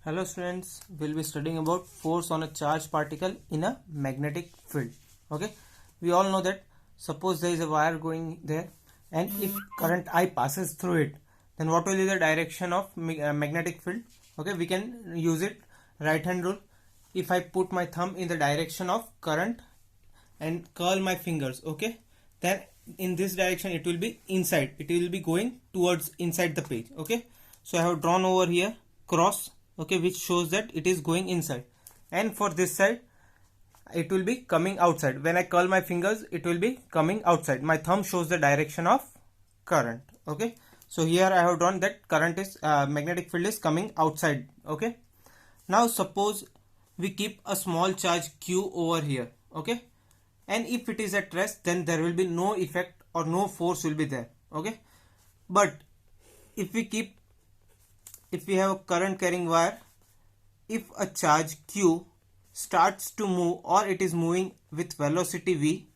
Hello students, we'll be studying about force on a charged particle in a magnetic field. Okay, we all know that suppose there is a wire going there and if current I passes through it, then what will be the direction of magnetic field? Okay, we can use it right hand rule. If I put my thumb in the direction of current and curl my fingers, okay, then in this direction it will be inside, it will be going towards inside the page. Okay, so I have drawn over here cross, okay, which shows that it is going inside, and for this side it will be coming outside. When I curl my fingers it will be coming outside. My thumb shows the direction of current. Okay, so here I have drawn that current is magnetic field is coming outside. Okay, now suppose we keep a small charge q over here. Okay, and if it is at rest, then there will be no effect or no force will be there. Okay, but if we have a current carrying wire, if a charge q starts to move or it is moving with velocity v,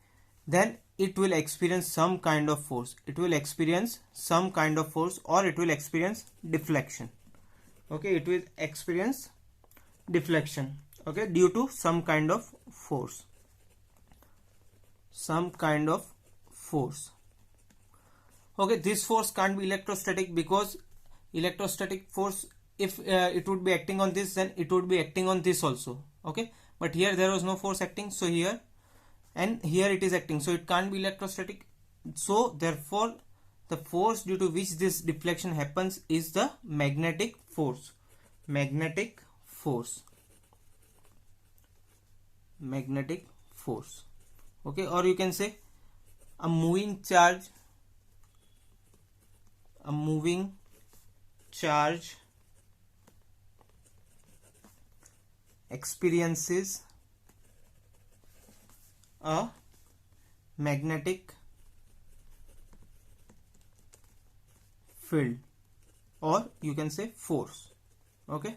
then it will experience some kind of force. It will experience some kind of force or it will experience deflection. Okay, it will experience deflection, okay, due to some kind of force. Okay, this force can't be electrostatic, because electrostatic force, if it would be acting on this, then it would be acting on this also. Okay, but here there was no force acting, so here and here it is acting, so it can't be electrostatic. So therefore the force due to which this deflection happens is the magnetic force. Okay, or you can say a moving charge experiences a magnetic field, or you can say force. Okay,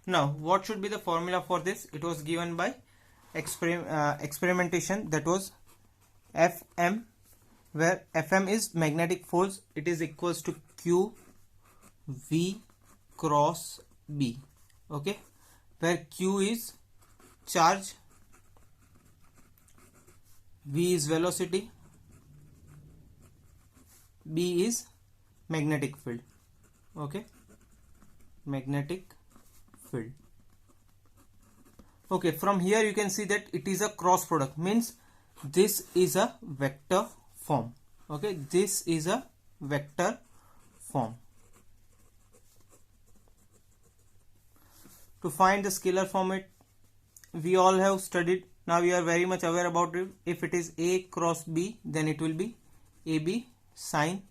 now what should be the formula for this? It was given by experimentation, that was Fm, where Fm is magnetic force. It is equals to Q V cross B. Okay, where Q is charge, V is velocity, B is magnetic field. Okay, magnetic field. Okay, from here you can see that it is a cross product, means this is a vector form. Okay, this is a vector form. To find the scalar form, we all have studied, now we are very much aware about it. If it is A cross B, then it will be AB sine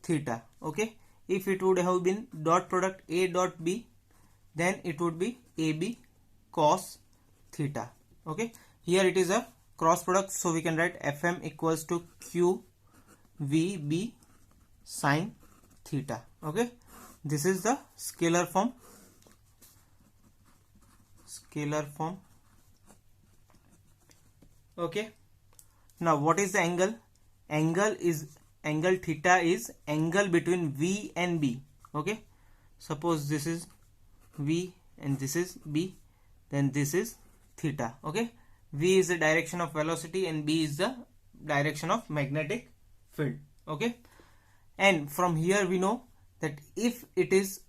theta. Okay, if it would have been dot product A dot B, then it would be AB cos theta. Okay, here it is a cross product, so we can write Fm equals to Q VB sine theta. Okay, this is the scalar form. Okay, now what is the angle? Angle theta is angle between V and B. Okay, suppose this is V and this is B, then this is theta. Okay, V is the direction of velocity and B is the direction of magnetic field. Okay, and from here we know that if it is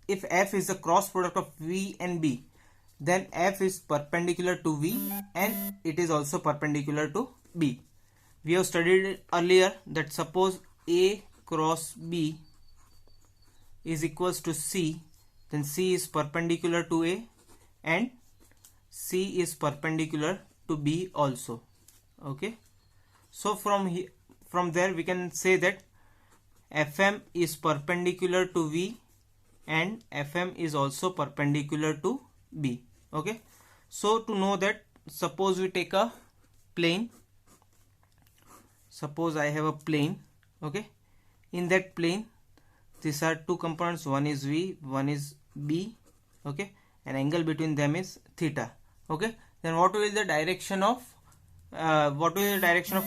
if F is the cross product of V and B, then F is perpendicular to V and it is also perpendicular to B. We have studied it earlier that suppose A cross B is equals to C, then C is perpendicular to A and C is perpendicular to B also. Okay, so from there we can say that Fm is perpendicular to V and Fm is also perpendicular to B. Okay, so to know that, suppose we take a plane. Suppose I have a plane. Okay, in that plane these are two components, one is V, one is B. Okay, and angle between them is theta. Okay, then what will be the direction of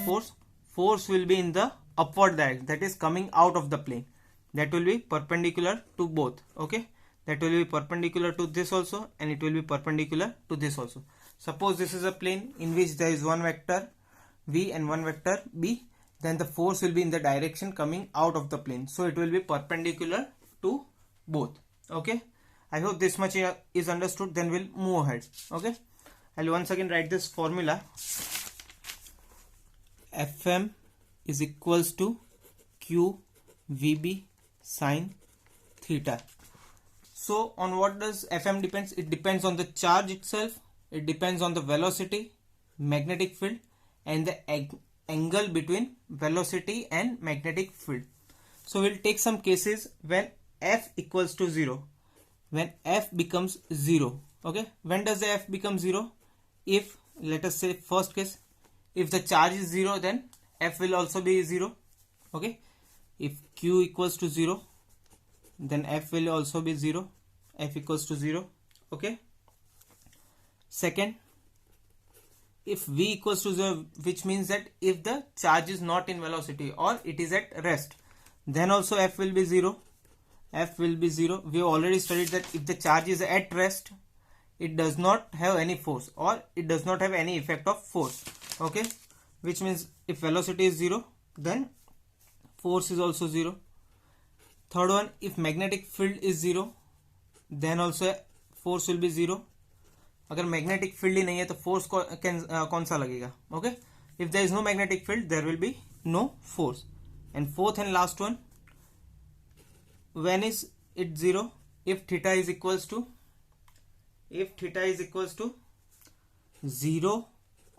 force? Force will be in the upward direction, that is coming out of the plane. That will be perpendicular to both. Okay, that will be perpendicular to this also, and it will be perpendicular to this also. Suppose this is a plane in which there is one vector v and one vector b, then the force will be in the direction coming out of the plane, so it will be perpendicular to both. Okay, I hope this much is understood. Then we'll move ahead. Okay, I'll once again write this formula. Fm is equals to q vb sine theta. So on what does Fm depends? It depends on the charge itself, it depends on the velocity, magnetic field, and the angle between velocity and magnetic field. So we'll take some cases when F equals to 0, when F becomes 0. Okay, when does the F become 0? If, let us say, first case, if the charge is 0, then F will also be 0. Okay, if Q equals to 0, then F will also be 0. F equals to 0. Okay, second, if V equals to 0, which means that if the charge is not in velocity or it is at rest, then also F will be 0. F will be 0. We have already studied that if the charge is at rest, it does not have any force, or it does not have any effect of force. Okay, which means if velocity is 0, then force is also 0. Third one, if magnetic field is 0, then also force will be 0. अगर magnetic field ही नहीं है तो force कौन सा लगेगा? Okay, if there is no magnetic field, there will be no force. And fourth and last one, when is it 0? If theta is equals to 0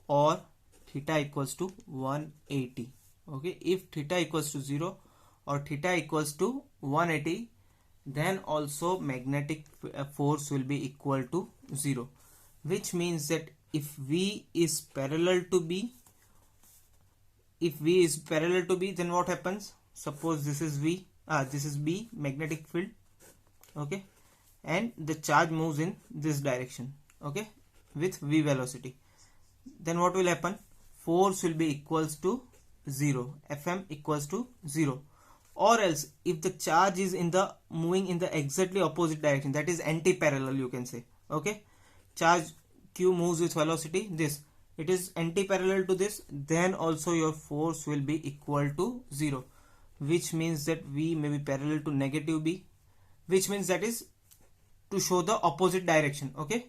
or theta equals to 180. Okay, if theta equals to 0 or theta equals to 180, then also magnetic force will be equal to 0, which means that if V is parallel to B, then what happens? Suppose this is V, this is B, magnetic field. Okay, and the charge moves in this direction. Okay, with V velocity, then what will happen? Force will be equals to 0. Fm equals to 0. Or else, if the charge is moving in the exactly opposite direction, that is anti-parallel, you can say. Okay, charge Q moves with velocity this, it is anti-parallel to this, then also your force will be equal to 0, which means that V may be parallel to negative B, which means that is to show the opposite direction. Okay,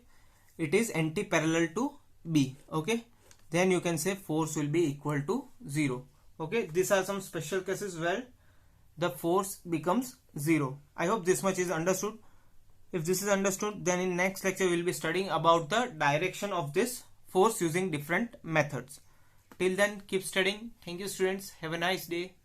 it is anti-parallel to B. Okay, then you can say force will be equal to 0. Okay, these are some special cases where the force becomes 0. I hope this much is understood. If this is understood, then in next lecture we will be studying about the direction of this force using different methods. Till then, keep studying. Thank you, students. Have a nice day.